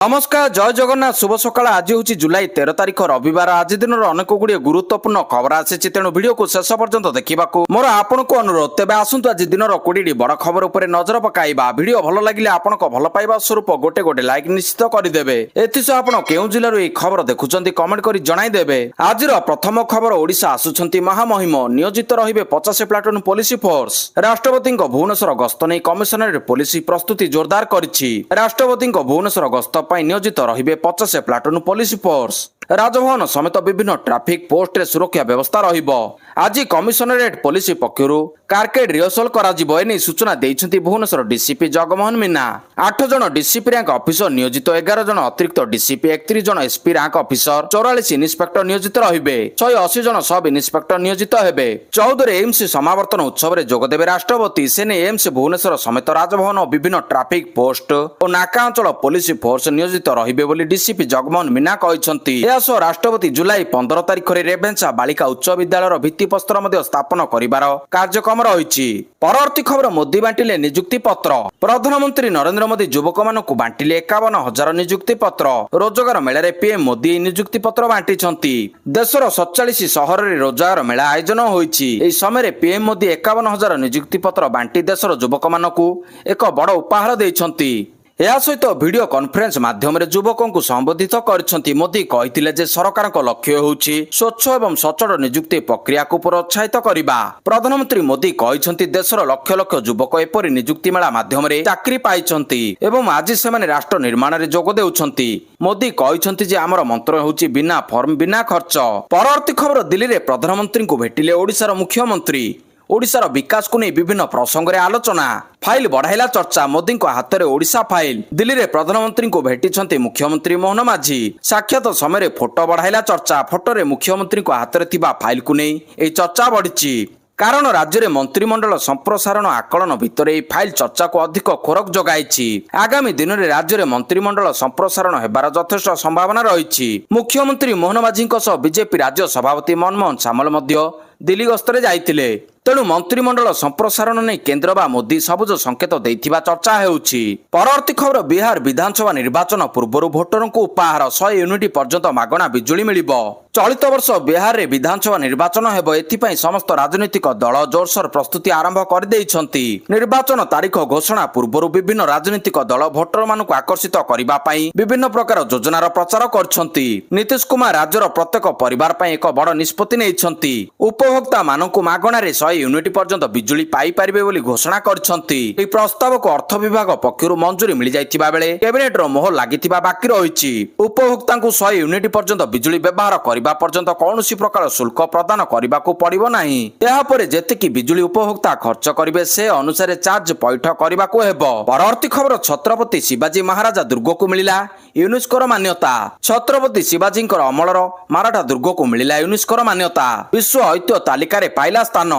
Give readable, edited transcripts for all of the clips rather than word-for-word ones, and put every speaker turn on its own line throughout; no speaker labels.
नमस्कार जय जगन्नाथ शुभ सकाळ। आज हूँ जुलाई 13 तारिख रविवार। आज दिन अनेक गुड़िए गुरुत्वपूर्ण खबर आसी तेणु भिडियो को शेष पर्यंत देखा मोर आपन को अनुरोध। तेज आसतु आज दिन 20 बड़ खबर उपर नजर पकाइबा। भिडियो भल लगे आपण भल पाइबा स्वरूप गोटे गोटे लाइक निश्चित करदे। एथिसह आप केउं जिल्लार यह खबर देखुंत कमेंट कर जणाइदेवे। आज प्रथम खबर ओडिशा आसुछंती महामहिम नियोजित रहिबे 50 प्लाटून पुलिस फोर्स। राष्ट्रपति भुवनेश्वर गस्त नहीं कमिशनरेट पुलिस प्रस्तुति जोरदार करिछि। राष्ट्रपति भुवनेश्वर गस्त नियोजित रहिबे 50 प्लाटून पुलिस फोर्स। राजभवन समेत विभिन्न ट्राफिक पोस्ट रे सुरक्षा व्यवस्था रहिबो। आज कमिशनरेट पुलिस पक्षरु कारकेड रिहर्सल कराजिबो एनी सूचना देइछंती भुवनेश्वर डीसीपी जगमोहन मीना। 8 जन डीसीपी रैंक ऑफिसर नियोजित, 11 जन अतिरिक्त डीसीपी, 31 जन एसपी रैंक ऑफिसर, 44 इन्स्पेक्टर नियोजित रहिबे, 180 जन सब इन्स्पेक्टर नियोजित हेबे। 14 एम्स समावर्तन उत्सव रे जोग देबे राष्ट्रपति। सेने एम्स भुवनेश्वर समेत राजभवन और विभिन्न ट्राफिक पोस्ट और नाका अंचल पुलिस फोर्स नियोजित रहिबे बोली डीसीपी जगमोहन मीना कहिसंती। एसो राष्ट्रपति जुलाई 15 तारिख रे रेभेन्सा बालिका उच्च विद्यालय भित्तिप्रस्तर मध्य स्थापन करिबार कार्यक्रम रहिछि। परवर्ती खबर मोदी बांटिले नियुक्ति पत्र। प्रधानमंत्री नरेंद्र मोदी युवक मानकु बांटिले 51,000 नियुक्ति पत्र। रोजगार मेला रे पीएम मोदी नियुक्ति पत्र बांटिछंती। देशर 47 सहर रे रोजगार मेला आयोजन होईछि। एही समय पीएम मोदी 51,000 नियुक्ति पत्र बांटी देशर युवक मानकु एक बड़ उपहार देइछंती। या सहित वीडियो कॉन्फ्रेंस माध्यम युवकों को संबोधित करछंती। मोदी कहिथिले जे सरकार लक्ष्य होउछि स्वच्छ एवं सचल नियुक्ति प्रक्रिया को प्रोत्साहित करिबा। प्रधानमंत्री मोदी कहिसंती देशर लक्ष लक्ष युवक एपरि नियुक्ति मेला माध्यम चाकरी पाइछंती एवं आज सेमाने राष्ट्र निर्माण रे जोग देउछंती। मोदी कहिसंती जे हमर मंत्र होउछि बिना फॉर्म बिना खर्च। परवर्ती खबर दिल्ली रे प्रधानमंत्री को भेटिले ओडिशार मुख्यमंत्री। ओडिशार विकास को नहीं विभिन्न प्रसंग रे आलोचना। फाइल बढ़ाइला चर्चा। मोदी हाथ में ओडिशा फाइल। दिल्ली रे प्रधानमंत्री को भेटिछंती मुख्यमंत्री मोहन माझी। साक्षात समय फोटो बढ़ाइला चर्चा। फोटो रे मुख्यमंत्री हाथ में थिबा फाइल को नहीं ए चर्चा बढ़िछि। कारण राज्य में मंत्रिमंडल संप्रसारण आकलन भितर यह फाइल चर्चा को अधिक खोरक जगाइछि। आगामी दिन में राज्य में मंत्रिमंडल संप्रसारण हेबार यथेष्ट संभावना रही। मुख्यमंत्री मोहन माझी बीजेपी राज्य सभापति मनमोहन सामल मध्य दिल्ली गस्तरे जाइतिले। तेणु मंत्रिमंडल संप्रसारण नहीं केंद्र बा मोदी सबुज संकेत देइथिबा चर्चा हेउछि। परवर्ती खबर बिहार विधानसभा निर्वाचन पूर्व भोटर को उपहार 100 यूनिट पर्यंत मागणा बिजुली मिलिबो। चलित वर्ष बिहार रे विधानसभा निर्वाचन हेबो। एथिपई समस्त राजनीतिक दल जोरसोर प्रस्तुति आरंभ कर देइछंती। निर्वाचन तारीख घोषणा पूर्व विभिन्न राजनीतिक दल भोटर मानक आकर्षित करिबा पई विभिन्न प्रकार योजनार प्रचार करछंती। नीतीश कुमार राज्यर प्रत्येक परिवार पई एक बड़ निष्पत्ति नेइछंती। उपभोक्ता मानक मागणा रे 100 यूनिट पर्यंत बिजुली पाई पारिबे बोली घोषणा करछंती। एही प्रस्ताव को अर्थ विभाग पक्षरु मंजूरी मिल जाइतिबा बेले कैबिनेट रो मोहर लागितिबा बाकी रहिछि। उपभोक्ता को 100 यूनिट पर्यंत बिजुली व्यवहार करिबा पर्यंत कौनसी प्रकार शुल्क प्रदान करने को पड़िबो नाही। एहा परे जेतिकी बिजुली उपभोक्ता खर्च करिवे से अनुसार चार्ज पैठ करने को हेबो। परवर्ती खबर छत्रपति शिवाजी महाराजा दुर्ग को मिलिला यूनेस्को मान्यता। छत्रपति शिवाजी अमलर मराठा दुर्ग को मिलिला यूनेस्को मान्यता। विश्व ऐतिह्य तालिका रे पाइला स्थान।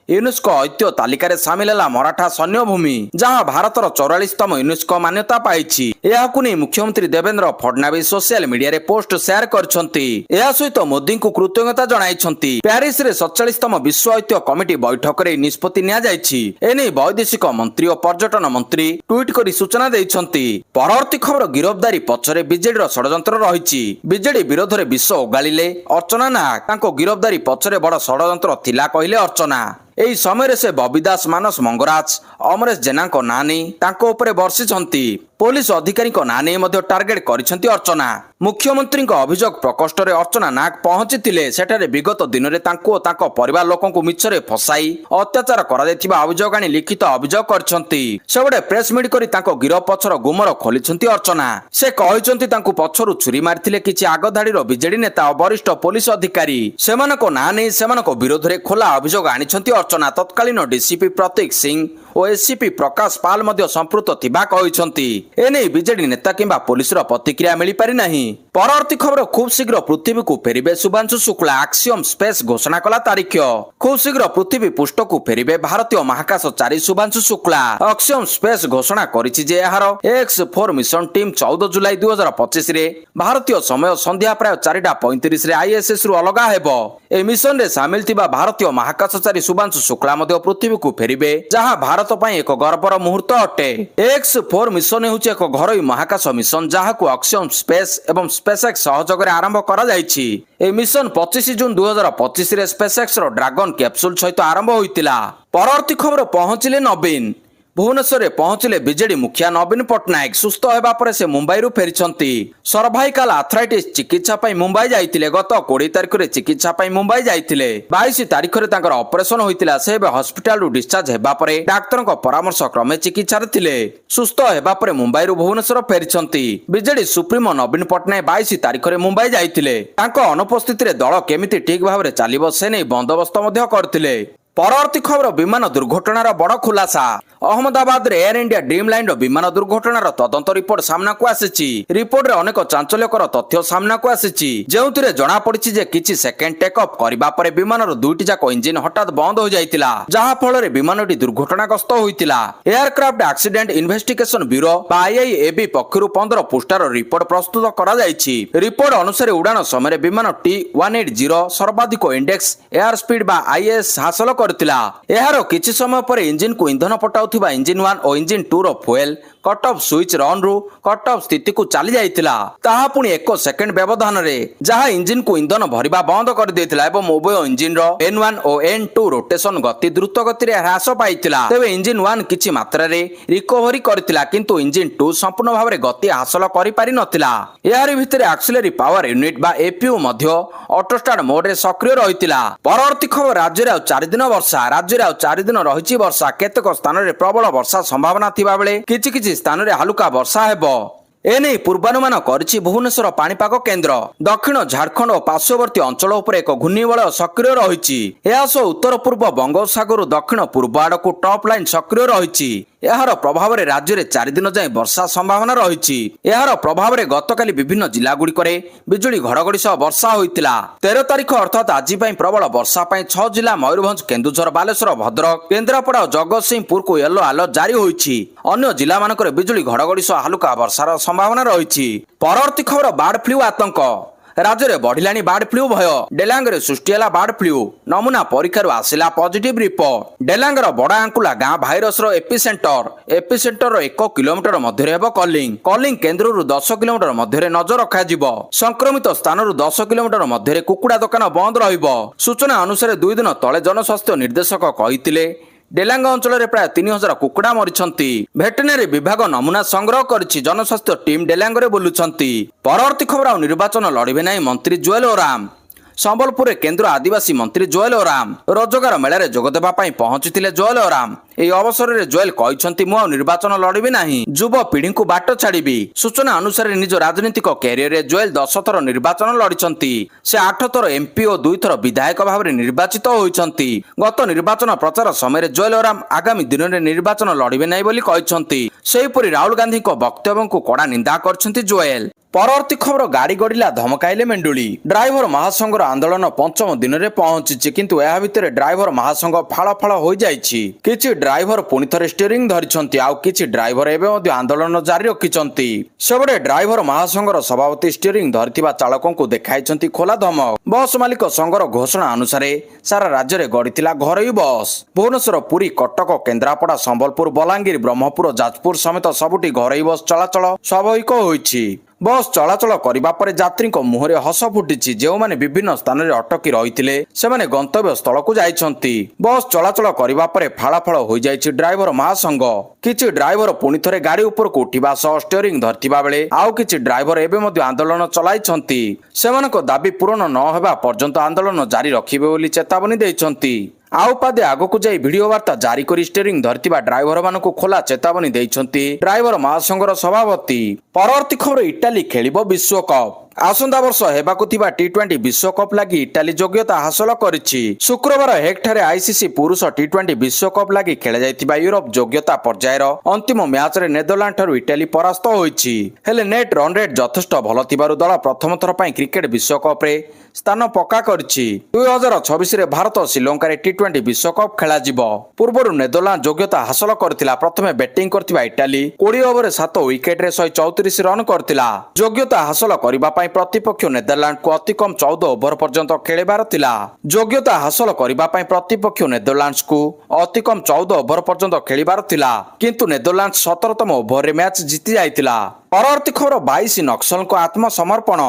यूनेस्को ऐतिह्य तालिका रे सामिल है मराठा सैन्य भूमि जहां भारतर 44तम यूनेस्को मान्यता पाइछि। एहाकु नै मुख्यमंत्री देवेंद्र फडणवीस सोशल मीडिया रे पोस्ट शेयर करछंती। एहा सहित मोदी को कृतज्ञता जणाइछंती। पेरिस रे 47तम विश्व ऐतिह्य कमिटी बैठक रे निष्पत्ति निया जाइछि। एने वैदेशिक मंत्री और पर्यटन मंत्री ट्वीट करी सूचना दैछंती। परवर्ती खबर गिरफ्तारी पछरे बीजेडी रो षडयंत्र रहिछि। बीजेडी विरोध रे विश्व ओगालिले अर्चना नाग। तांको गिरफ्तारी पछरे बड़ षडयंत्र थिला कहिले अर्चना। एही समय से बबी दास, मानस मंगराज, अमरेश जेना ना नहीं तांको उपरे बर्षिछंती। पुलिस अधिकारी ना नहीं मध्य टार्गेट करिछंती अर्चना। मुख्यमंत्री अभियोग प्रकोष्ठ रे अर्चना नाग पहुंचीथिले। सेठारे विगत दिन में तांको तांको परिवार लोकों को मिछरे फसाई अत्याचार करा दैथिबा अभियोग आनी लिखित अभियोग करछंती। से गोटे प्रेस मीट करी तांको गिरफ पछर गुमर खोलिछंती अर्चना। से कहिछंती तांको पछरु छुरी मारिथिले किछि आगधाड़ीर बीजेडी नेता और वरिष्ठ पुलिस अधिकारी। सेमानको ना नहीं सेमानको विरोध रे खोला अभियोग आनिछंती अर्चना। तत्कालीन डीसीपी प्रतीक सिंह और एससीपी प्रकाश पाल मध्य संपृक्त थिबा कहिछंती। एने बीजेडी नेता किंबा पुलिस रो प्रतिक्रिया मिली पारि नाही। परवर्ती खबर खूब शीघ्र पृथ्वी को फेरिबे शुभांशु शुक्ला। एक्सियम स्पेस घोषणा कला तारीख। खूब शीघ्र पृथ्वी पृष्ठ को फेरिबे भारतीय महाकाशचारी शुभांशु शुक्ला। एक्सियम स्पेस घोषणा करिछि जे एहार X4 मिशन टीम 14 जुलाई 2025 रे भारतीय समय संध्या प्राय 4:35 रे आईएसएस रु अलगा हेबो। ए मिशन रे शामिल थिबा भारतीय महाकाशचारी शुभांशु शुक्ला मध्य पृथ्वी को फेरिबे जहां ଭାରତ ପାଇଁ ଏକ ଗର୍ବର ମୁହୂର୍ତ୍ତ ଅଟେ। X4 ମିଶନ ହେଉଛି ଏକ ଘରୋଇ ମହାକାଶ ମିଶନ ଯାହାକୁ ଅକ୍ସିୟମ ସ୍ପେସ୍ ଏବଂ ସ୍ପେସଏକ୍ସ ସହଯୋଗରେ ଆରମ୍ଭ କରାଯାଇଛି। ଏହି ମିଶନ 25 ଜୁନ 2025ରେ ସ୍ପେସଏକ୍ସର ଡ୍ରାଗନ କ୍ୟାପସୁଲ ସହିତ ଆରମ୍ଭ ହୋଇଥିଲା। ପରବର୍ତ୍ତୀ ଖବର ପହଞ୍ଚିଲେ ନବୀନ। ଭୁବନେଶ୍ୱରରେ ପହଞ୍ଚିଲେ ବିଜେଡି ମୁଖିଆ ନବୀନ ପଟ୍ଟନାୟକ। ସୁସ୍ଥ ହେବା ପରେ ସେ ମୁମ୍ବାଇରୁ ଫେରିଛନ୍ତି। ସର୍ଭାଇକାଲ ଆର୍ଥ୍ରାଇଟିସ୍ ଚିକିତ୍ସା ପାଇଁ ମୁମ୍ବାଇ ଯାଇଥିଲେ। ଗତ 20 ତାରିଖରେ ଚିକିତ୍ସା ପାଇଁ ମୁମ୍ବାଇ ଯାଇଥିଲେ। 22 ତାରିଖରେ ତାଙ୍କର ଅପରେସନ ହୋଇଥିଲା। ସେ ଏବେ ହସ୍ପିଟାଲରୁ ଡିସଚାର୍ଜ ହେବା ପରେ ଡାକ୍ତରଙ୍କ ପରାମର୍ଶ କ୍ରମେ ଚିକିତ୍ସାରେ ଥିଲେ। ସୁସ୍ଥ ହେବା ପରେ ମୁମ୍ବାଇରୁ ଭୁବନେଶ୍ୱର ଫେରିଛନ୍ତି। ବିଜେଡି ସୁପ୍ରିମୋ ନବୀନ ପଟ୍ଟନାୟକ 22 ତାରିଖରେ ମୁମ୍ବାଇ ଯାଇଥିଲେ। ତାଙ୍କ ଅନୁପସ୍ଥିତିରେ ଦଳ କେମିତି ଠିକ୍ ଭାବରେ ଚାଲିବ ସେ ନେଇ ବନ୍ଦୋବସ୍ତ ମଧ୍ୟ କରିଥିଲେ। ପରବର୍ତ୍ତୀ ଖବର ବିମାନ ଦୁର୍ଘଟଣାର ବଡ଼ ଖୁଲାସା। ଅହମ୍ମଦାବାଦରେ ଏୟାର ଇଣ୍ଡିଆ ଡ୍ରିମ୍ ଲାଇନର ବିମାନ ଦୁର୍ଘଟଣାର ତଦନ୍ତ ରିପୋର୍ଟ ସାମ୍ନାକୁ ଆସିଛି। ରିପୋର୍ଟରେ ଅନେକ ଚାଞ୍ଚଲ୍ୟକର ତଥ୍ୟ ସାମ୍ନାକୁ ଆସିଛି, ଯେଉଁଥିରେ ଜଣାପଡ଼ିଛି ଯେ କିଛି ସେକେଣ୍ଡ ଟେକ୍ ଅଫ୍ କରିବା ପରେ ବିମାନର ଦୁଇଟି ଯାକ ଇଞ୍ଜିନ ହଠାତ୍ ବନ୍ଦ ହୋଇଯାଇଥିଲା, ଯାହା ଫଳରେ ବିମାନଟି ଦୁର୍ଘଟଣାଗ୍ରସ୍ତ ହୋଇଥିଲା। ଏୟାରକ୍ରାଫ୍ଟ ଆକ୍ସିଡେଣ୍ଟ ଇନଭେଷ୍ଟିଗେସନ ବ୍ୟୁରୋ ବା IIAB ପକ୍ଷରୁ 15 ପୃଷ୍ଠାର ରିପୋର୍ଟ ପ୍ରସ୍ତୁତ କରାଯାଇଛି। ରିପୋର୍ଟ ଅନୁସାରେ ଉଡ଼ାଣ ସମୟରେ ବିମାନ T180 ସର୍ବାଧିକ ଇଣ୍ଡେକ୍ସ ଏୟାର ସ୍ପିଡ୍ ବା IS ହାସଲ କରିଥିଲା। ଏହାର କିଛି ସମୟ ପରେ ଇଞ୍ଜିନକୁ ଇନ୍ଧନ ପଠାଉଥିବା ଇଞ୍ଜିନ 1 ଓ ଇଞ୍ଜିନ 2ର ଫୁଏଲ କଟ୍ ଅଫ୍ ସୁଇଚ୍ ରନ୍ରୁ କଟ୍ ଅଫ୍ ସ୍ଥିତିକୁ ଚାଲି ଯାଇଥିଲା। ତାହା ପୁଣି 1 ସେକେଣ୍ଡ ବ୍ୟବଧାନରେ, ଯାହା ଇଞ୍ଜିନକୁ ଇନ୍ଧନ ଭରିବା ବନ୍ଦ କରିଦେଇଥିଲା ଏବଂ ଉଭୟ ଇଞ୍ଜିନର N1 ଓ N2 ରୋଟେସନ ଗତି ଦ୍ରୁତ ଗତିରେ ହ୍ରାସ ପାଇଥିଲା। ତେବେ ଇଞ୍ଜିନ 1 କିଛି ମାତ୍ରାରେ ରିକଭରି କରିଥିଲା, କିନ୍ତୁ ଇଞ୍ଜିନ 2 ସମ୍ପୂର୍ଣ୍ଣ ଭାବରେ ଗତି ହାସଲ କରିପାରିନଥିଲା। ଏହାରି ଭିତରେ ଆକ୍ସିଲେରୀ ପାୱାର ୟୁନିଟ୍ ବା APU ମଧ୍ୟ ଅଟୋଷ୍ଟାର୍ଟ ମୋଡରେ ସକ୍ରିୟ ରହିଥିଲା। ପରବର୍ତ୍ତୀ ଖବର ରାଜ୍ୟରେ ଆଉ 4 ଦିନ ବର୍ଷା। ରାଜ୍ୟରେ ଆଉ 4 ଦିନ ରହିଛି ବର୍ଷା। କେତେକ ସ୍ଥାନରେ ପ୍ରବଳ ବର୍ଷା ସମ୍ଭାବନା ଥିବା ବେଳେ କିଛି କିଛି ସ୍ଥାନରେ ହାଲୁକା ବର୍ଷା ହେବ। ଏନେଇ ପୂର୍ବାନୁମାନ କରିଛି ଭୁବନେଶ୍ୱର ପାଣିପାଗ କେନ୍ଦ୍ର। ଦକ୍ଷିଣ ଝାଡଖଣ୍ଡ ଓ ପାର୍ଶ୍ୱବର୍ତ୍ତୀ ଅଞ୍ଚଳ ଉପରେ ଏକ ଘୂର୍ଣ୍ଣିବଳୟ ସକ୍ରିୟ ରହିଛି। ଏହା ସହ ଉତ୍ତର ପୂର୍ବ ବଙ୍ଗୋପସାଗରରୁ ଦକ୍ଷିଣ ପୂର୍ବ ଆଡକୁ ଟପ୍ ଲାଇନ୍ ସକ୍ରିୟ ରହିଛି। ଏହାର ପ୍ରଭାବରେ ରାଜ୍ୟରେ 4 ଦିନ ଯାଏଁ ବର୍ଷା ସମ୍ଭାବନା ରହିଛି। ଏହାର ପ୍ରଭାବରେ ଗତକାଲି ବିଭିନ୍ନ ଜିଲ୍ଲାଗୁଡ଼ିକରେ ବିଜୁଳି ଘଡଘଡି ସହ ବର୍ଷା ହୋଇଥିଲା। 13 ତାରିଖ ଅର୍ଥାତ୍ ଆଜି ପାଇଁ ପ୍ରବଳ ବର୍ଷା ପାଇଁ 6 ଜିଲ୍ଲା ମୟୂରଭଞ୍ଜ, କେନ୍ଦୁଝର, ବାଲେଶ୍ୱର, ଭଦ୍ରକ, କେନ୍ଦ୍ରାପଡ଼ା ଓ ଜଗତସିଂହପୁରକୁ ୟେଲୋ ଆଲର୍ଟ ଜାରି ହୋଇଛି। ଅନ୍ୟ ଜିଲ୍ଲାମାନଙ୍କରେ ବିଜୁଳି ଘଡଘଡି ସହ ହାଲୁକା ବର୍ଷାର ସମ୍ଭାବନା ରହିଛି। ପରବର୍ତ୍ତୀ ଖବର ବାର୍ଡ ଫ୍ଲୁ ଆତଙ୍କ। ରାଜ୍ୟରେ ବଢିଲାଣି ବାର୍ଡ ଫ୍ଲୁ ଭୟ। ଡେଲାଙ୍ଗରେ ସୃଷ୍ଟି ହେଲା ବାର୍ଡ ଫ୍ଲୁ। ନମୁନା ପରୀକ୍ଷାରୁ ଆସିଲା ପଜିଟିଭ ରିପୋର୍ଟ। ଡେଲାଙ୍ଗର ବଡଆଙ୍କୁଲା ଗାଁ ଭାଇରସର ଏପିସେଣ୍ଟର। ଏପିସେଣ୍ଟରର 1 କିଲୋମିଟର ମଧ୍ୟରେ ହେବ କଲିଂ। କଲିଂ କେନ୍ଦ୍ରରୁ 10 କିଲୋମିଟର ମଧ୍ୟରେ ନଜର ରଖାଯିବ। ସଂକ୍ରମିତ ସ୍ଥାନରୁ 10 କିଲୋମିଟର ମଧ୍ୟରେ କୁକୁଡ଼ା ଦୋକାନ ବନ୍ଦ ରହିବ। ସୂଚନା ଅନୁସାରେ 2 ଦିନ ତଳେ ଜନସ୍ୱାସ୍ଥ୍ୟ ନିର୍ଦ୍ଦେଶକ କହିଥିଲେ ଡେଲାଙ୍ଗ ଅଞ୍ଚଳରେ ପ୍ରାୟ 3000 କୁକୁଡ଼ା ମରିଛନ୍ତି। ଭେଟେନାରୀ ବିଭାଗ ନମୁନା ସଂଗ୍ରହ କରିଛି। ଜନସ୍ୱାସ୍ଥ୍ୟ ଟିମ୍ ଡେଲାଙ୍ଗରେ ବୁଲୁଛନ୍ତି। ପରବର୍ତ୍ତୀ ଖବର ଆଉ ନିର୍ବାଚନ ଲଢ଼ିବେ ନାହିଁ ମନ୍ତ୍ରୀ ଜୁଏଲ ଓରାମ। ସମ୍ବଲପୁରରେ କେନ୍ଦ୍ର ଆଦିବାସୀ ମନ୍ତ୍ରୀ ଜୁଏଲ ଓରାମ ରୋଜଗାର ମେଳାରେ ଯୋଗଦେବା ପାଇଁ ପହଞ୍ଚିଥିଲେ ଜୁଏଲ ଓରାମ। ଏହି ଅବସରରେ ଜୁଏଲ କହିଛନ୍ତି, ମୁଁ ଆଉ ନିର୍ବାଚନ ଲଢ଼ିବି ନାହିଁ, ଯୁବ ପିଢ଼ିଙ୍କୁ ବାଟ ଛାଡ଼ିବି। ସୂଚନା ଅନୁସାରେ ନିଜ ରାଜନୈତିକ କ୍ୟାରିୟରରେ ଜୁଏଲ 10 ଥର ନିର୍ବାଚନ ଲଢ଼ିଛନ୍ତି। ସେ 8 ଥର MP ଓ 2 ଥର ବିଧାୟକ ଭାବରେ ନିର୍ବାଚିତ ହୋଇଛନ୍ତି। ଗତ ନିର୍ବାଚନ ପ୍ରଚାର ସମୟରେ ଜୁଏଲ ଓରାମ ଆଗାମୀ ଦିନରେ ନିର୍ବାଚନ ଲଢ଼ିବେ ନାହିଁ ବୋଲି କହିଛନ୍ତି। ସେହିପରି ରାହୁଲ ଗାନ୍ଧୀଙ୍କ ବକ୍ତବ୍ୟକୁ କଡ଼ା ନିନ୍ଦା କରିଛନ୍ତି ଜୁଏଲ। ପରବର୍ତ୍ତୀ ଖବର ଗାଡ଼ି ଗଡ଼ିଲା ଧମକାଇଲେ ମେଣ୍ଡୁଳି। ଡ୍ରାଇଭର ମହାସଂଘର ଆନ୍ଦୋଳନ 5ମ ଦିନରେ ପହଞ୍ଚିଛି, କିନ୍ତୁ ଏହା ଭିତରେ ଡ୍ରାଇଭର ମହାସଂଘ ଫାଳ ଫାଳ ହୋଇଯାଇଛି। କିଛି ଡ୍ରାଇଭର ପୁଣି ଥରେ ଷ୍ଟିୟରିଂ ଧରିଛନ୍ତି, ଆଉ କିଛି ଡ୍ରାଇଭର ଏବେ ମଧ୍ୟ ଆନ୍ଦୋଳନ ଜାରି ରଖିଛନ୍ତି। ସେପଟେ ଡ୍ରାଇଭର ମହାସଂଘର ସଭାପତି ଷ୍ଟିୟରିଂ ଧରିଥିବା ଚାଳକଙ୍କୁ ଦେଖାଇଛନ୍ତି ଖୋଲା ଧମକ। ବସ୍ ମାଲିକ ସଂଘର ଘୋଷଣା ଅନୁସାରେ ସାରା ରାଜ୍ୟରେ ଗଡ଼ିଥିଲା ଘରୋଇ ବସ୍। ଭୁବନେଶ୍ୱର, ପୁରୀ, କଟକ, କେନ୍ଦ୍ରାପଡ଼ା, ସମ୍ବଲପୁର, ବଲାଙ୍ଗୀର, ବ୍ରହ୍ମପୁର, ଯାଜପୁର ସମେତ ସବୁଠି ଘରୋଇ ବସ୍ ଚଳାଚଳ ସ୍ୱାଭାବିକ ହୋଇଛି। ବସ୍ ଚଳାଚଳ କରିବା ପରେ ଯାତ୍ରୀଙ୍କ ମୁହଁରେ ହସ ଫୁଟିଛି। ଯେଉଁମାନେ ବିଭିନ୍ନ ସ୍ଥାନରେ ଅଟକି ରହିଥିଲେ ସେମାନେ ଗନ୍ତବ୍ୟ ସ୍ଥଳକୁ ଯାଇଛନ୍ତି। ବସ୍ ଚଳାଚଳ କରିବା ପରେ ଫାଳ ଫାଳ ହୋଇଯାଇଛି ଡ୍ରାଇଭର ମହାସଂଘ। କିଛି ଡ୍ରାଇଭର ପୁଣି ଥରେ ଗାଡ଼ି ଉପରକୁ ଉଠିବା ସହ ଷ୍ଟିୟରିଂ ଧରିଥିବା ବେଳେ ଆଉ କିଛି ଡ୍ରାଇଭର ଏବେ ମଧ୍ୟ ଆନ୍ଦୋଳନ ଚଳାଇଛନ୍ତି। ସେମାନଙ୍କ ଦାବି ପୂରଣ ନ ହେବା ପର୍ଯ୍ୟନ୍ତ ଆନ୍ଦୋଳନ ଜାରି ରଖିବେ ବୋଲି ଚେତାବନୀ ଦେଇଛନ୍ତି। ଆଉ ପାଦେ ଆଗକୁ ଯାଇ ଭିଡିଓ ବାର୍ତ୍ତା ଜାରି କରି ଷ୍ଟିୟରିଂ ଧରିଥିବା ଡ୍ରାଇଭର ମାନଙ୍କୁ ଖୋଲା ଚେତାବନୀ ଦେଇଛନ୍ତି ଡ୍ରାଇଭର ମହାସଂଘର ସଭାପତି। ପରବର୍ତ୍ତୀ ଖବର ଇଟାଲୀ ଖେଳିବ ବିଶ୍ୱକପ୍। ଆସନ୍ତା ବର୍ଷ ହେବାକୁ ଥିବା T20 ବିଶ୍ୱକପ୍ ଲାଗି ଇଟାଲୀ ଯୋଗ୍ୟତା ହାସଲ କରିଛି। ଶୁକ୍ରବାର ହେଗଠାରେ ICC ପୁରୁଷ T20 ବିଶ୍ୱକପ୍ ଲାଗି ଖେଳାଯାଇଥିବା ୟୁରୋପ ଯୋଗ୍ୟତା ପର୍ଯ୍ୟାୟର ଅନ୍ତିମ ମ୍ୟାଚରେ ନେଦରଲ୍ୟାଣ୍ଡ ଠାରୁ ଇଟାଲୀ ପରାସ୍ତ ହୋଇଛି। ହେଲେ ନେଟ୍ ରନ୍ ରେଟ୍ ଯଥେଷ୍ଟ ଭଲ ଥିବାରୁ ଦଳ ପ୍ରଥମ ଥର ପାଇଁ କ୍ରିକେଟ ବିଶ୍ୱକପରେ ସ୍ଥାନ ପକ୍କା କରିଛି। 2026ରେ ଭାରତ ଶ୍ରୀଲଙ୍କାରେ T20 ବିଶ୍ୱକପ୍ ଖେଳାଯିବ। ପୂର୍ବରୁ ନେଦରଲ୍ୟାଣ୍ଡ ଯୋଗ୍ୟତା ହାସଲ କରିଥିଲା। ପ୍ରଥମେ ବ୍ୟାଟିଂ କରିଥିବା ଇଟାଲୀ 20 ଓଭରରେ 7 ୱିକେଟରେ 134 ରନ୍ କରିଥିଲା। ଯୋଗ୍ୟତା ହାସଲ କରିବା ପାଇଁ ପାଇଁ ପ୍ରତିପକ୍ଷ ନେଦରଲ୍ୟାଣ୍ଡକୁ ଅତି କମ୍ 14 ଓଭର ପର୍ଯ୍ୟନ୍ତ ଖେଳିବାର ଥିଲା। ଯୋଗ୍ୟତା ହାସଲ କରିବା ପାଇଁ ପ୍ରତିପକ୍ଷ ନେଦରଲ୍ୟାଣ୍ଡସକୁ ଅତି କମ୍ 14 ଓଭର ପର୍ଯ୍ୟନ୍ତ ଖେଳିବାର ଥିଲା, କିନ୍ତୁ ନେଦରଲ୍ୟାଣ୍ଡ 17ତମ ଓଭରରେ ମ୍ୟାଚ୍ ଜିତି ଯାଇଥିଲା। ପରବର୍ତ୍ତୀ ଖବର 22 ନକ୍ସଲଙ୍କ ଆତ୍ମସମର୍ପଣ।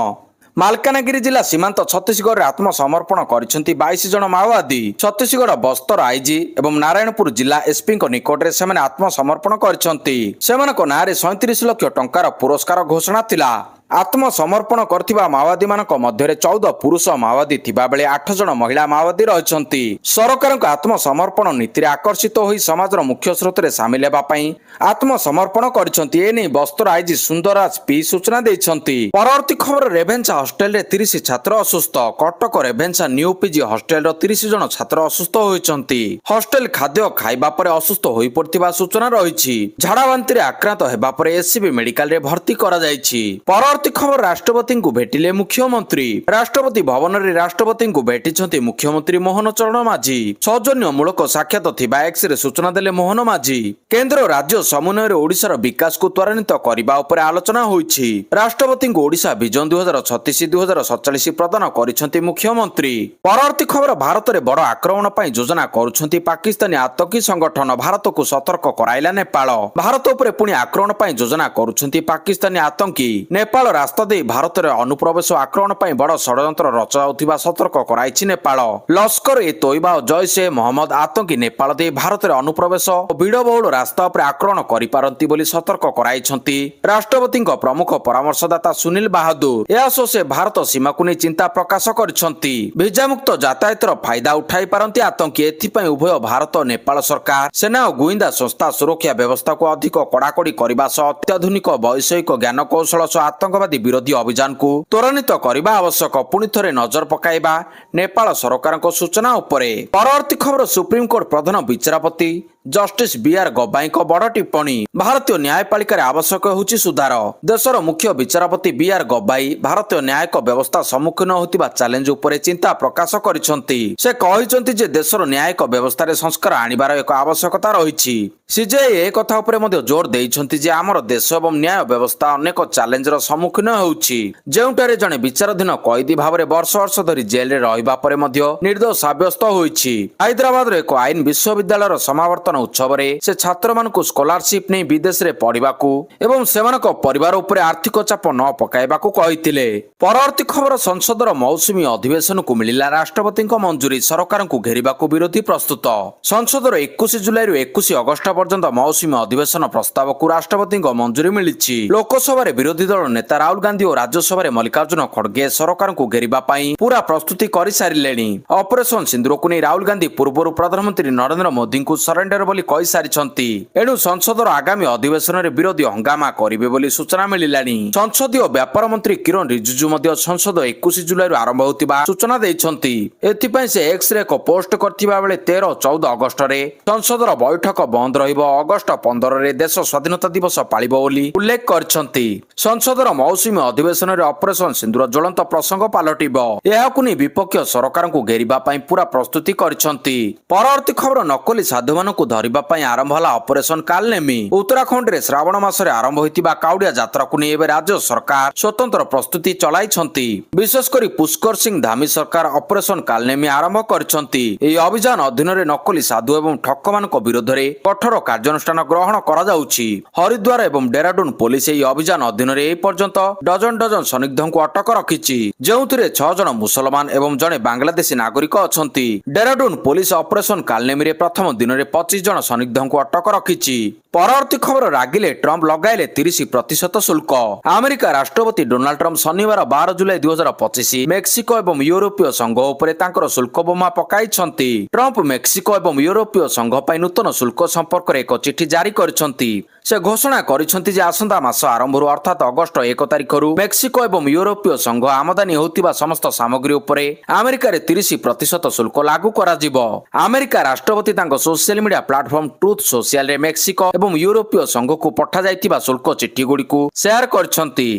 ମାଲକାନଗିରି ଜିଲ୍ଲା ସୀମାନ୍ତ ଛତିଶଗଡ଼ରେ ଆତ୍ମସମର୍ପଣ କରିଛନ୍ତି 22 ଜଣ ମାଓବାଦୀ। ଛତିଶଗଡ଼ ବସ୍ତର ଆଇଜି ଏବଂ ନାରାୟଣପୁର ଜିଲ୍ଲା ଏସ୍ପିଙ୍କ ନିକଟରେ ସେମାନେ ଆତ୍ମସମର୍ପଣ କରିଛନ୍ତି। ସେମାନଙ୍କ ନାଁରେ 37 ଲକ୍ଷ ଟଙ୍କାର ପୁରସ୍କାର ଘୋଷଣା ଥିଲା। ଆତ୍ମସମର୍ପଣ କରିଥିବା ମାଓବାଦୀମାନଙ୍କ ମଧ୍ୟରେ 14 ପୁରୁଷ ମାଓବାଦୀ ଥିବାବେଳେ 8 ଜଣ ମହିଳା ମାଓବାଦୀ ରହିଛନ୍ତି। ସରକାରଙ୍କ ଆତ୍ମସମର୍ପଣ ନୀତିରେ ଆକର୍ଷିତ ହୋଇ ସମାଜର ମୁଖ୍ୟ ସ୍ରୋତରେ ସାମିଲ ହେବା ପାଇଁ ଆତ୍ମସମର୍ପଣ କରିଛନ୍ତି। ଏନେଇ ବସ୍ତର ଆଇଜି ସୁନ୍ଦରରାଜ ପି ସୂଚନା ଦେଇଛନ୍ତି। ପରବର୍ତ୍ତୀ ଖବର ରେଭେନ୍ସା ହଷ୍ଟେଲରେ 30 ଛାତ୍ର ଅସୁସ୍ଥ। କଟକ ରେଭେନ୍ସା ନ୍ୟୁ ପିଜି ହଷ୍ଟେଲର 30 ଜଣ ଛାତ୍ର ଅସୁସ୍ଥ ହୋଇଛନ୍ତି। ହଷ୍ଟେଲ ଖାଦ୍ୟ ଖାଇବା ପରେ ଅସୁସ୍ଥ ହୋଇପଡ଼ିଥିବା ସୂଚନା ରହିଛି। ଝାଡ଼ାବାନ୍ତିରେ ଆକ୍ରାନ୍ତ ହେବା ପରେ ଏସ୍ସିବି ମେଡିକାଲରେ ଭର୍ତ୍ତି କରାଯାଇଛି। ପରବର୍ତ୍ତୀ ଖବର ରାଷ୍ଟ୍ରପତିଙ୍କୁ ଭେଟିଲେ ମୁଖ୍ୟମନ୍ତ୍ରୀ। ରାଷ୍ଟ୍ରପତି ଭବନରେ ରାଷ୍ଟ୍ରପତିଙ୍କୁ ଭେଟିଛନ୍ତି ମୁଖ୍ୟମନ୍ତ୍ରୀ ମୋହନ ଚରଣ ମାଝୀ। ସୌଜନ୍ୟମୂଳକ ସାକ୍ଷାତ ଥିବା ଏକ୍ସରେ ସୂଚନା ଦେଲେ ମୋହନ ମାଝୀ। କେନ୍ଦ୍ର ରାଜ୍ୟ ସମନ୍ୱୟରେ ଓଡ଼ିଶାର ବିକାଶକୁ ତ୍ୱରାନ୍ୱିତ କରିବା ଉପରେ ଆଲୋଚନା ହୋଇଛି। ରାଷ୍ଟ୍ରପତିଙ୍କୁ ଓଡ଼ିଶା ଭିଜନ 2036-2047 ପ୍ରଦାନ କରିଛନ୍ତି ମୁଖ୍ୟମନ୍ତ୍ରୀ। ପରବର୍ତ୍ତୀ ଖବର ଭାରତରେ ବଡ଼ ଆକ୍ରମଣ ପାଇଁ ଯୋଜନା କରୁଛନ୍ତି ପାକିସ୍ତାନୀ ଆତଙ୍କୀ ସଂଗଠନ। ଭାରତକୁ ସତର୍କ କରାଇଲା ନେପାଳ। ଭାରତ ଉପରେ ପୁଣି ଆକ୍ରମଣ ପାଇଁ ଯୋଜନା କରୁଛନ୍ତି ପାକିସ୍ତାନୀ ଆତଙ୍କୀ। ନେପାଳ ରାସ୍ତା ଦେଇ ଭାରତରେ ଅନୁପ୍ରବେଶ ଆକ୍ରମଣ ପାଇଁ ବଡ଼ ଷଡ଼ଯନ୍ତ୍ର ରଚାଯାଉଥିବା ସତର୍କ କରାଇଛି ନେପାଳ। ଲସ୍କର ଏ ତୋଇବା ଓ ଜୈସେ ମହମ୍ମଦ ଆତଙ୍କୀ ନେପାଳ ଦେଇ ଭାରତରେ ଅନୁପ୍ରବେଶ ଓ ଭିଡ଼ବହୁଳ ରାସ୍ତା ଉପରେ ଆକ୍ରମଣ କରିପାରନ୍ତି ବୋଲି ସତର୍କ କରାଇଛନ୍ତି ରାଷ୍ଟ୍ରପତିଙ୍କ ପ୍ରମୁଖ ପରାମର୍ଶଦାତା ସୁନୀଲ ବାହାଦୁର। ଏହା ସହ ସେ ଭାରତ ସୀମାକୁ ନେଇ ଚିନ୍ତା ପ୍ରକାଶ କରିଛନ୍ତି। ଭିଜାମୁକ୍ତ ଯାତାୟାତର ଫାଇଦା ଉଠାଇ ପାରନ୍ତି ଆତଙ୍କୀ। ଏଥିପାଇଁ ଉଭୟ ଭାରତ ଓ ନେପାଳ ସରକାର, ସେନା ଓ ଗୁଇନ୍ଦା ସଂସ୍ଥା ସୁରକ୍ଷା ବ୍ୟବସ୍ଥାକୁ ଅଧିକ କଡ଼ାକଡ଼ି କରିବା ସହ ଅତ୍ୟାଧୁନିକ ବୈଷୟିକ ଜ୍ଞାନ କୌଶଳ ସହ ଆତଙ୍କବାଦୀ ବିରୋଧୀ ଅଭିଯାନକୁ ତ୍ୱରାନ୍ୱିତ କରିବା ଆବଶ୍ୟକ। ପୁଣି ଥରେ ନଜର ପକାଇବା ନେପାଳ ସରକାରଙ୍କ ସୂଚନା ଉପରେ। ପରବର୍ତ୍ତୀ ଖବର ସୁପ୍ରିମକୋର୍ଟ ପ୍ରଧାନ ବିଚାରପତି ଜଷ୍ଟିସ ବିଆର୍ ଗବାଇଙ୍କ ବଡ଼ ଟିପ୍ପଣୀ। ଭାରତୀୟ ନ୍ୟାୟପାଳିକାରେ ଆବଶ୍ୟକ ହେଉଛି ସୁଧାର। ଦେଶର ମୁଖ୍ୟ ବିଚାରପତି ବିଆର୍ ଗବାଇ ଭାରତୀୟ ନ୍ୟାୟିକ ବ୍ୟବସ୍ଥା ସମ୍ମୁଖୀନ ହେଉଥିବା ଚ୍ୟାଲେଞ୍ଜ ଉପରେ ଚିନ୍ତା ପ୍ରକାଶ କରିଛନ୍ତି। ସେ କହିଛନ୍ତି ଯେ ଦେଶର ନ୍ୟାୟିକ ବ୍ୟବସ୍ଥାରେ ସଂସ୍କାର ଆଣିବାର ଏକ ଆବଶ୍ୟକତା ରହିଛି। ସିଜେଆଇ ଏ କଥା ଉପରେ ମଧ୍ୟ ଜୋର ଦେଇଛନ୍ତି ଯେ ଆମର ଦେଶ ଏବଂ ନ୍ୟାୟ ବ୍ୟବସ୍ଥା ଅନେକ ଚ୍ୟାଲେଞ୍ଜର ସମ୍ମୁଖୀନ ହେଉଛି, ଯେଉଁଠାରେ ଜଣେ ବିଚାରାଧୀନ କଏଦୀ ଭାବରେ ବର୍ଷ ବର୍ଷ ଧରି ଜେଲରେ ରହିବା ପରେ ମଧ୍ୟ ନିର୍ଦ୍ଦୋଷ ସାବ୍ୟସ୍ତ ହୋଇଛି। ହାଇଦ୍ରାବାଦର ଏକ ଆଇନ ବିଶ୍ୱବିଦ୍ୟାଳୟର ସମାବର୍ତ୍ତନ ଉତ୍ସବରେ ସେ ଛାତ୍ରମାନଙ୍କୁ ସ୍କଲାରସିପ୍ ନେଇ ବିଦେଶରେ ପଢିବାକୁ ଏବଂ ସେମାନଙ୍କ ପରିବାର ଉପରେ ଆର୍ଥିକ ଚାପ ନ ପକାଇବାକୁ କହିଥିଲେ। ପରବର୍ତ୍ତୀ ଖବର ସଂସଦର ମୌସୁମୀ ଅଧିବେଶନକୁ ମିଳିଲା ରାଷ୍ଟ୍ରପତିଙ୍କ ମଞ୍ଜୁରୀ। ସରକାରଙ୍କୁ ଘେରିବାକୁ ବିରୋଧୀ ପ୍ରସ୍ତୁତ। ସଂସଦର 21 ଜୁଲାଇରୁ 21 ଅଗଷ୍ଟ ପର୍ଯ୍ୟନ୍ତ ମୌସୁମୀ ଅଧିବେଶନ ପ୍ରସ୍ତାବକୁ ରାଷ୍ଟ୍ରପତିଙ୍କ ମଞ୍ଜୁରୀ ମିଳିଛି। ଲୋକସଭାରେ ବିରୋଧୀ ଦଳ ନେତା ରାହୁଲ ଗାନ୍ଧୀ ଓ ରାଜ୍ୟସଭାରେ ମଲ୍ଲିକାର୍ଜୁନ ଖଡଗେ ସରକାରଙ୍କୁ ଘେରିବା ପାଇଁ ପୁରା ପ୍ରସ୍ତୁତି କରିସାରିଲେଣି। ଅପରେସନ ସିନ୍ଦୁରକୁ ନେଇ ରାହୁଲ ଗାନ୍ଧୀ ପୂର୍ବରୁ ପ୍ରଧାନମନ୍ତ୍ରୀ ନରେନ୍ଦ୍ର ମୋଦିଙ୍କୁ ସରେଣ୍ଡର ବୋଲି କହିସାରିଛନ୍ତି। ଏଣୁ ସଂସଦର ଆଗାମୀ ଅଧିବେଶନରେ ବିରୋଧୀ ହଙ୍ଗାମା କରିବେ ବୋଲି ସୂଚନା ମିଳିଲାଣି। ସଂସଦୀୟ ବ୍ୟାପାର ମନ୍ତ୍ରୀ କିରଣ ରିଜିଜୁ ମଧ୍ୟ ସଂସଦ 21 ଜୁଲାଇରୁ ଆରମ୍ଭ ହେଉଥିବା ସୂଚନା ଦେଇଛନ୍ତି। ଏଥିପାଇଁ ସେ ଏକ୍ସରେ ଏକ ପୋଷ୍ଟ କରିଥିବା ବେଳେ 13-14 ଅଗଷ୍ଟରେ ସଂସଦର ବୈଠକ ବନ୍ଦ ରହିବ। ଅଗଷ୍ଟ 15ରେ ଦେଶ ସ୍ୱାଧୀନତା ଦିବସ ପାଳିବ ବୋଲି ଉଲ୍ଲେଖ କରିଛନ୍ତି। ସଂସଦର ମୌସୁମୀ ଅଧିବେଶନରେ ଅପରେସନ ସିନ୍ଦୁର ଜ୍ୱଳନ୍ତ ପ୍ରସଙ୍ଗ ପାଲଟିବ। ଏହାକୁ ନେଇ ବିପକ୍ଷ ସରକାରଙ୍କୁ ଘେରିବା ପାଇଁ ପୁରା ପ୍ରସ୍ତୁତି କରିଛନ୍ତି। ପରବର୍ତ୍ତୀ ଖବର ନକଲି ସାଧୁମାନଙ୍କୁ ଧରିବା ପାଇଁ ଆରମ୍ଭ ହେଲା ଅପରେସନ କାଲନେମି। ଉତ୍ତରାଖଣ୍ଡରେ ଶ୍ରାବଣ ମାସରେ ଆରମ୍ଭ ହୋଇଥିବା କାଉଡ଼ିଆ ଯାତ୍ରାକୁ ନେଇ ଏବେ ରାଜ୍ୟ ସରକାର ସ୍ୱତନ୍ତ୍ର ପ୍ରସ୍ତୁତି ଚଳାଇଛନ୍ତି। ବିଶେଷ କରି ପୁଷ୍କର ସିଂ ଧାମୀ ସରକାର ଅପରେସନ କାଲନେମି ଆରମ୍ଭ କରିଛନ୍ତି। ଏହି ଅଭିଯାନ ଅଧୀନରେ ନକଲି ସାଧୁ ଏବଂ ଠକମାନଙ୍କ ବିରୋଧରେ କଠୋର କାର୍ଯ୍ୟାନୁଷ୍ଠାନ ଗ୍ରହଣ କରାଯାଉଛି। ହରିଦ୍ୱାର ଏବଂ ଡେରାଡୁନ ପୋଲିସ ଏହି ଅଭିଯାନ ଅଧୀନରେ ଏ ପର୍ଯ୍ୟନ୍ତ ଡଜନ ଡଜନ ସନ୍ଦିଗ୍ଧଙ୍କୁ ଅଟକ ରଖିଛି, ଯେଉଁଥିରେ 6 ଜଣ ମୁସଲମାନ ଏବଂ ଜଣେ ବାଂଲାଦେଶୀ ନାଗରିକ ଅଛନ୍ତି। ଡେରାଡୁନ ପୋଲିସ ଅପରେସନ କାଲନେମିରେ ପ୍ରଥମ ଦିନରେ 25 ଜଣ ସନ୍ଦିଗ୍ଧଙ୍କୁ ଅଟକ ରଖିଛି। ପରବର୍ତ୍ତୀ ଖବର ରାଗିଲେ ଟ୍ରମ୍ପ ଲଗାଇଲେ 30% ଶୁଳ୍କ। ଆମେରିକା ରାଷ୍ଟ୍ରପତି ଡୋନାଲ୍ଡ ଟ୍ରମ୍ପ ଶନିବାର 12 ଜୁଲାଇ 2025 ମେକ୍ସିକୋ ଏବଂ ୟୁରୋପୀୟ ସଂଘ ଉପରେ ତାଙ୍କର ଶୁଳ୍କ ବୋମା ପକାଇଛନ୍ତି। ଟ୍ରମ୍ପ ମେକ୍ସିକୋ ଏବଂ ୟୁରୋପୀୟ ସଂଘ ପାଇଁ ନୂତନ ଶୁଳ୍କ ସମ୍ପର୍କରେ ଏକ ଚିଠି ଜାରି କରିଛନ୍ତି। ସେ ଘୋଷଣା କରିଛନ୍ତି ଯେ ଆସନ୍ତା ମାସ ଆରମ୍ଭରୁ ଅର୍ଥାତ୍ ଅଗଷ୍ଟ 1 ତାରିଖରୁ ମେକ୍ସିକୋ ଏବଂ ୟୁରୋପୀୟ ସଂଘ ଆମଦାନୀ ହେଉଥିବା ସମସ୍ତ ସାମଗ୍ରୀ ଉପରେ ଆମେରିକାରେ 30% ଶୁଳ୍କ ଲାଗୁ କରାଯିବ। ଆମେରିକା ରାଷ୍ଟ୍ରପତି ତାଙ୍କ ସୋସିଆଲ ମିଡିଆ ପ୍ଲାଟଫର୍ମ ଟ୍ରୁଥ ସୋସିଆଲରେ ମେକ୍ସିକୋ ଏବଂ ୟୁରୋପୀୟ ସଂଘକୁ ପଠାଯାଇଥିବା ଶୁଳ୍କ ଚିଠିଗୁଡ଼ିକୁ ସେୟାର କରିଛନ୍ତି।